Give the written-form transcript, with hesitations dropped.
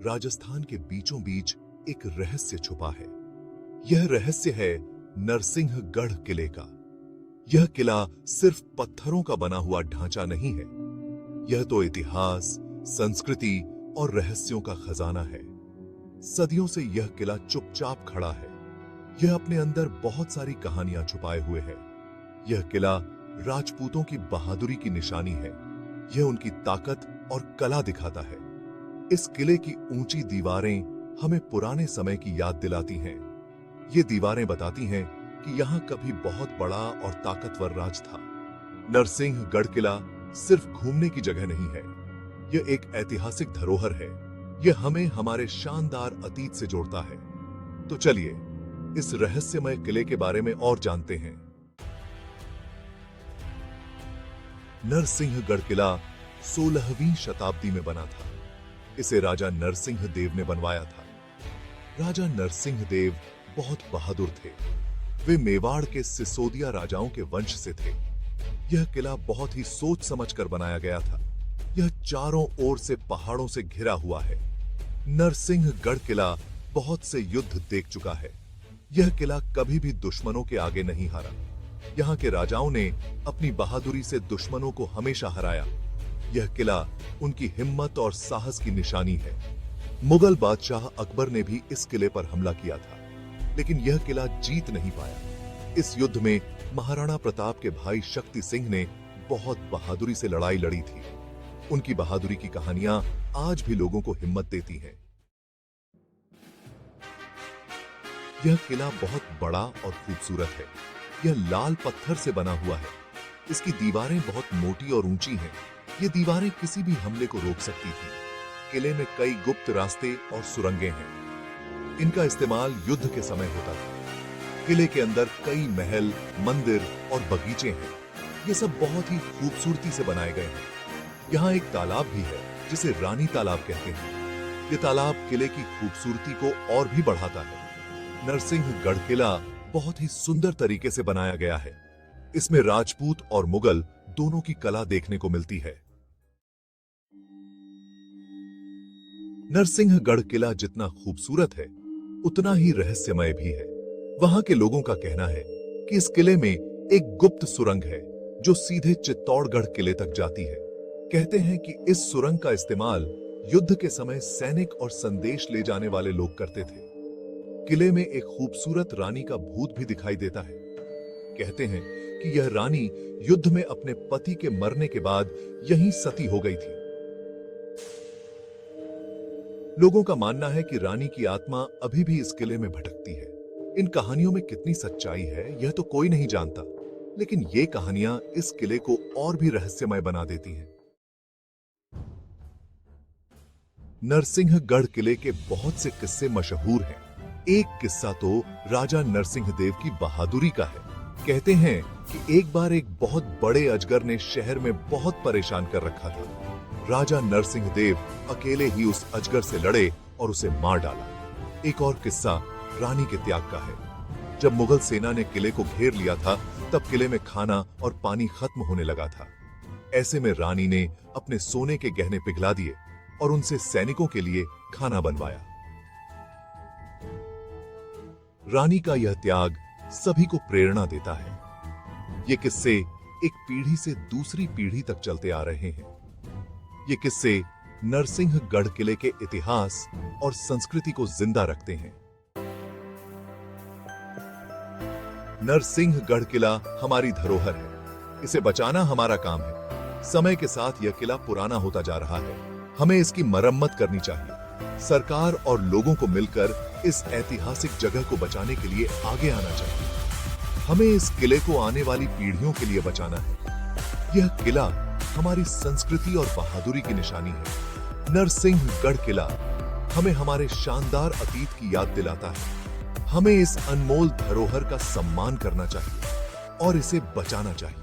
राजस्थान के बीचों बीच एक रहस्य छुपा है। यह रहस्य है नरसिंहगढ़ किले का। यह किला सिर्फ पत्थरों का बना हुआ ढांचा नहीं है, यह तो इतिहास, संस्कृति और रहस्यों का खजाना है। सदियों से यह किला चुपचाप खड़ा है। यह अपने अंदर बहुत सारी कहानियां छुपाए हुए है। यह किला राजपूतों की बहादुरी की निशानी है। यह उनकी ताकत और कला दिखाता है। इस किले की ऊंची दीवारें हमें पुराने समय की याद दिलाती हैं। ये दीवारें बताती हैं कि यहां कभी बहुत बड़ा और ताकतवर राज था। नरसिंहगढ़ किला सिर्फ घूमने की जगह नहीं है, यह एक ऐतिहासिक धरोहर है। यह हमें हमारे शानदार अतीत से जोड़ता है। तो चलिए इस रहस्यमय किले के बारे में और जानते हैं। नरसिंहगढ़ किला 16वीं शताब्दी में बना था। इसे राजा नरसिंह देव ने बनवाया था। राजा नरसिंह देव बहुत बहादुर थे। वे मेवाड़ के सिसोदिया राजाओं के वंश से थे। यह किला बहुत ही सोच समझकर बनाया गया था। यह चारों ओर से पहाड़ों से घिरा हुआ है। नरसिंहगढ़ किला बहुत से युद्ध देख चुका है। यह किला कभी भी दुश्मनों के आगे नहीं हारा। यहाँ के राजाओं ने अपनी बहादुरी से दुश्मनों को हमेशा हराया। यह किला उनकी हिम्मत और साहस की निशानी है। मुगल बादशाह अकबर ने भी इस किले पर हमला किया था, लेकिन यह किला जीत नहीं पाया। इस युद्ध में महाराणा प्रताप के भाई शक्ति सिंह ने बहुत बहादुरी से लड़ाई लड़ी थी। उनकी बहादुरी की कहानियां आज भी लोगों को हिम्मत देती हैं। यह किला बहुत बड़ा और खूबसूरत है। यह लाल पत्थर से बना हुआ है। इसकी दीवारें बहुत मोटी और ऊंची हैं। ये दीवारें किसी भी हमले को रोक सकती थीं। किले में कई गुप्त रास्ते और सुरंगें हैं। इनका इस्तेमाल युद्ध के समय होता था। किले के अंदर कई महल, मंदिर और बगीचे हैं। ये सब बहुत ही खूबसूरती से बनाए गए हैं। यहाँ एक तालाब भी है जिसे रानी तालाब कहते हैं। ये तालाब किले की खूबसूरती को और भी बढ़ाता है। नरसिंहगढ़ किला बहुत ही सुंदर तरीके से बनाया गया है। इसमें राजपूत और मुगल दोनों की कला देखने को मिलती है। नरसिंहगढ़ किला जितना खूबसूरत है, उतना ही रहस्यमय भी है। वहां के लोगों का कहना है कि इस किले में एक गुप्त सुरंग है जो सीधे चित्तौड़गढ़ किले तक जाती है। कहते हैं कि इस सुरंग का इस्तेमाल युद्ध के समय सैनिक और संदेश ले जाने वाले लोग करते थे। किले में एक खूबसूरत रानी का भूत भी दिखाई देता है। कहते हैं कि यह रानी युद्ध में अपने पति के मरने के बाद यहीं सती हो गई थी। लोगों का मानना है कि रानी की आत्मा अभी भी इस किले में भटकती है। इन कहानियों में कितनी सच्चाई है यह तो कोई नहीं जानता, लेकिन ये कहानियां इस किले को और भी रहस्यमय बना देती हैं। नरसिंहगढ़ किले के बहुत से किस्से मशहूर हैं। एक किस्सा तो राजा नरसिंह देव की बहादुरी का है। कहते हैं कि एक बार एक बहुत बड़े अजगर ने शहर में बहुत परेशान कर रखा था। राजा नरसिंह देव अकेले ही उस अजगर से लड़े और उसे मार डाला। एक और किस्सा रानी के त्याग का है। जब मुगल सेना ने किले को घेर लिया था, तब किले में खाना और पानी खत्म होने लगा था। ऐसे में रानी ने अपने सोने के गहने पिघला दिए और उनसे सैनिकों के लिए खाना बनवाया। रानी का यह त्याग सभी को प्रेरणा देता है। ये किस्से एक पीढ़ी से दूसरी पीढ़ी तक चलते आ रहे हैं। ये किस्से नरसिंहगढ़ किले के इतिहास और संस्कृति को जिंदा रखते हैं। नरसिंहगढ़ किला हमारी धरोहर है। इसे बचाना हमारा काम है। समय के साथ यह किला पुराना होता जा रहा है। हमें इसकी मरम्मत करनी चाहिए। सरकार और लोगों को मिलकर इस ऐतिहासिक जगह को बचाने के लिए आगे आना चाहिए। हमें इस किले को आने वाली पीढ़ियों के लिए बचाना है। यह किला हमारी संस्कृति और बहादुरी की निशानी है। नरसिंहगढ़ किला हमें हमारे शानदार अतीत की याद दिलाता है। हमें इस अनमोल धरोहर का सम्मान करना चाहिए और इसे बचाना चाहिए।